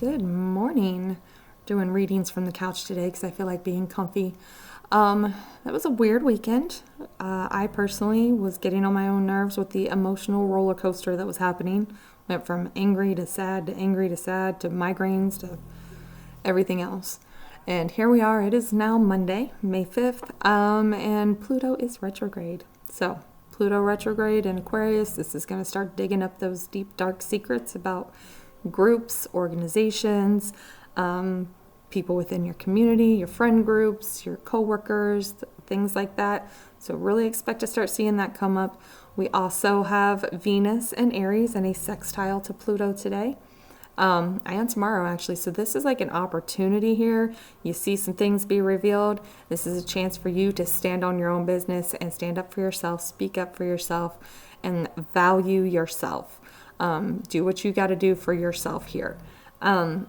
Good morning. Doing readings from the couch today because I feel like being comfy. That was a weird weekend. I personally was getting on my own nerves with the emotional roller coaster that was happening. Went from angry to sad to angry to sad to migraines to everything else. And here we are. It is now Monday, May 5th, and Pluto is retrograde. So, Pluto retrograde in Aquarius, this is going to start digging up those deep, dark secrets about groups, organizations, people within your community, your friend groups, your coworkers, things like that. So really expect to start seeing that come up. We also have Venus and Aries and a sextile to Pluto today. And tomorrow actually. So this is like an opportunity here. You see some things be revealed. This is a chance for you to stand on your own business and stand up for yourself, speak up for yourself, and value yourself. Do what you got to do for yourself here.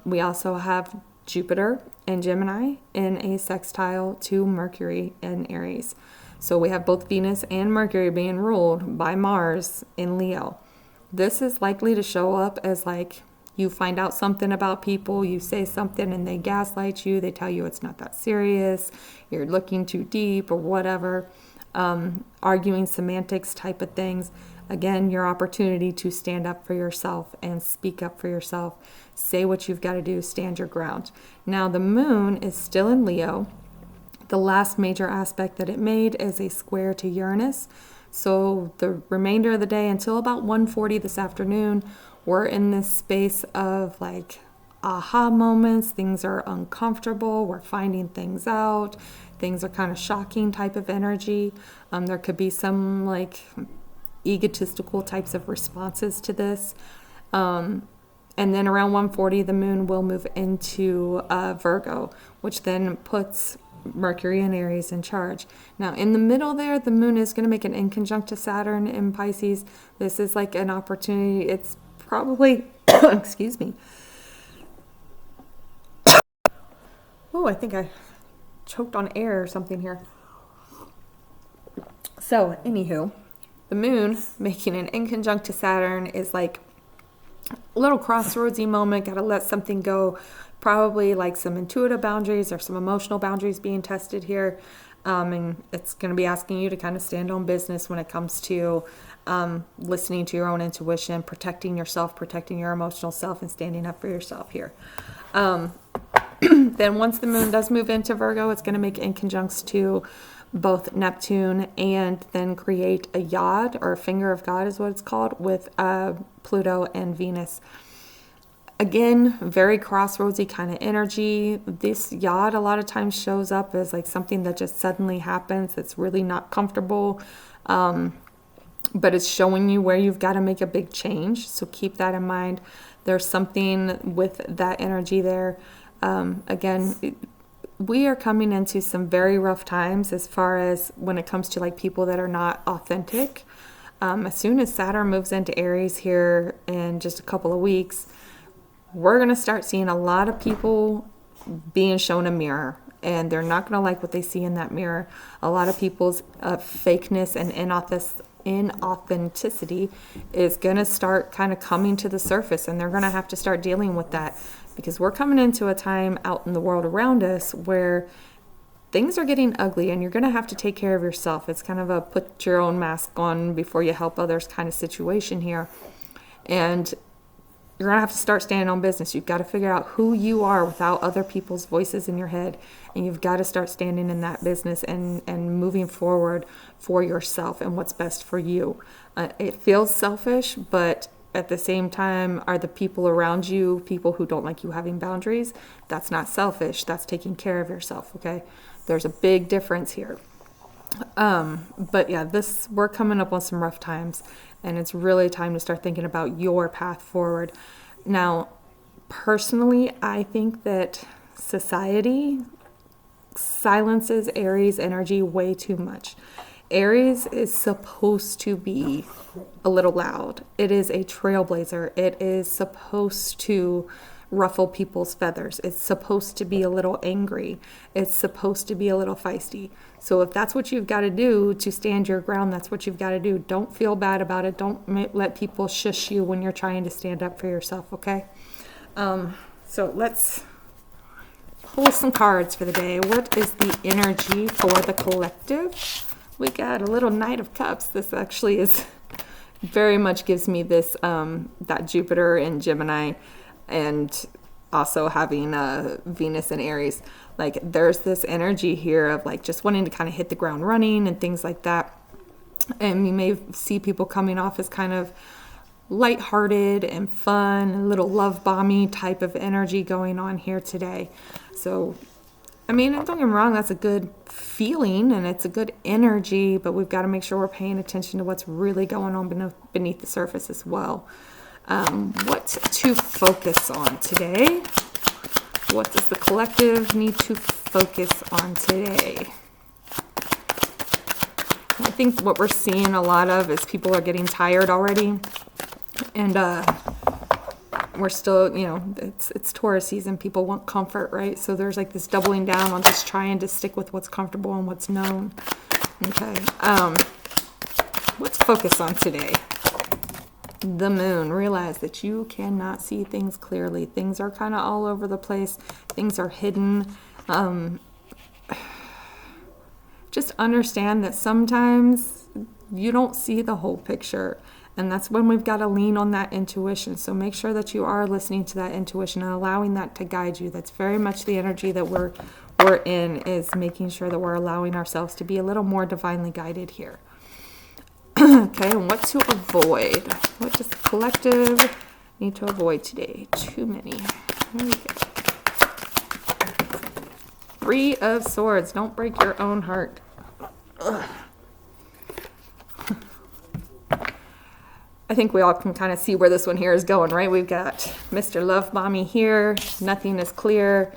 We also have Jupiter and Gemini in a sextile to Mercury in Aries. So we have both Venus and Mercury being ruled by Mars in Leo. This is likely to show up as like you find out something about people, you say something and they gaslight you, they tell you it's not that serious, you're looking too deep or whatever, arguing semantics type of things. Again, your opportunity to stand up for yourself and speak up for yourself. Say what you've got to do, stand your ground. Now, the moon is still in Leo. The last major aspect that it made is a square to Uranus. So the remainder of the day until about 1:40 this afternoon, we're in this space of like aha moments. Things are uncomfortable. We're finding things out. Things are kind of shocking type of energy. There could be some like egotistical types of responses to this. And then around 1:40, the moon will move into Virgo, which then puts Mercury and Aries in charge. Now, in the middle there, the moon is going to make an inconjunct to Saturn in Pisces. This is like an opportunity. It's probably, excuse me. Oh, I think I choked on air or something here. So, anywho, the moon making an inconjunct to Saturn is like a little crossroadsy moment. Got to let something go. Probably like some intuitive boundaries or some emotional boundaries being tested here. And it's going to be asking you to kind of stand on business when it comes to listening to your own intuition, protecting yourself, protecting your emotional self, and standing up for yourself here. Then once the moon does move into Virgo, it's going to make inconjuncts to both Neptune and then create a yod, or a finger of God is what it's called, with Pluto and Venus. Again, very crossroadsy kind of energy. This yod a lot of times shows up as like something that just suddenly happens. It's really not comfortable, but it's showing you where you've got to make a big change. So keep that in mind. There's something with that energy there. Again, we are coming into some very rough times as far as when it comes to like people that are not authentic. As soon as Saturn moves into Aries here in just a couple of weeks, we're going to start seeing a lot of people being shown a mirror, and they're not going to like what they see in that mirror. A lot of people's fakeness and inauthenticity is going to start kind of coming to the surface, and they're going to have to start dealing with that, because we're coming into a time out in the world around us where things are getting ugly, and you're going to have to take care of yourself. It's kind of a put your own mask on before you help others kind of situation here. And you're going to have to start standing on business. You've got to figure out who you are without other people's voices in your head. And you've got to start standing in that business and moving forward for yourself and what's best for you. It feels selfish, but at the same time, are the people around you people who don't like you having boundaries? That's not selfish. That's taking care of yourself, okay? There's a big difference here. But yeah, we're coming up on some rough times, and it's really time to start thinking about your path forward. Now, personally, I think that society silences Aries energy way too much. Aries is supposed to be a little loud. It is a trailblazer. It is supposed to ruffle people's feathers. It's supposed to be a little angry. It's supposed to be a little feisty. So if that's what you've got to do to stand your ground, that's what you've got to do. Don't feel bad about it. Don't let people shush you when you're trying to stand up for yourself, okay? So let's pull some cards for the day. What is the energy for the collective? We got a little Knight of Cups. This actually is very much gives me this, that Jupiter in Gemini, and also having Venus in Aries. Like there's this energy here of like just wanting to kind of hit the ground running and things like that. And you may see people coming off as kind of lighthearted and fun, a little love bomby type of energy going on here today. So, I mean, don't get me wrong, that's a good feeling and it's a good energy, but we've got to make sure we're paying attention to what's really going on beneath the surface as well. What to focus on today? What does the collective need to focus on today? I think what we're seeing a lot of is people are getting tired already. And we're still, you know, it's Taurus season. People want comfort, right? So there's like this doubling down on just trying to stick with what's comfortable and what's known. Okay. Let's focus on today. The moon. Realize that you cannot see things clearly. Things are kind of all over the place. Things are hidden. Just understand that sometimes you don't see the whole picture. And that's when we've got to lean on that intuition. So make sure that you are listening to that intuition and allowing that to guide you. That's very much the energy that we're in, is making sure that we're allowing ourselves to be a little more divinely guided here. Okay, and what to avoid? What does the collective need to avoid today? Too many. There we go. 3 of Swords. Don't break your own heart. Ugh. I think we all can kind of see where this one here is going, right? We've got Mr. Love Mommy here. Nothing is clear.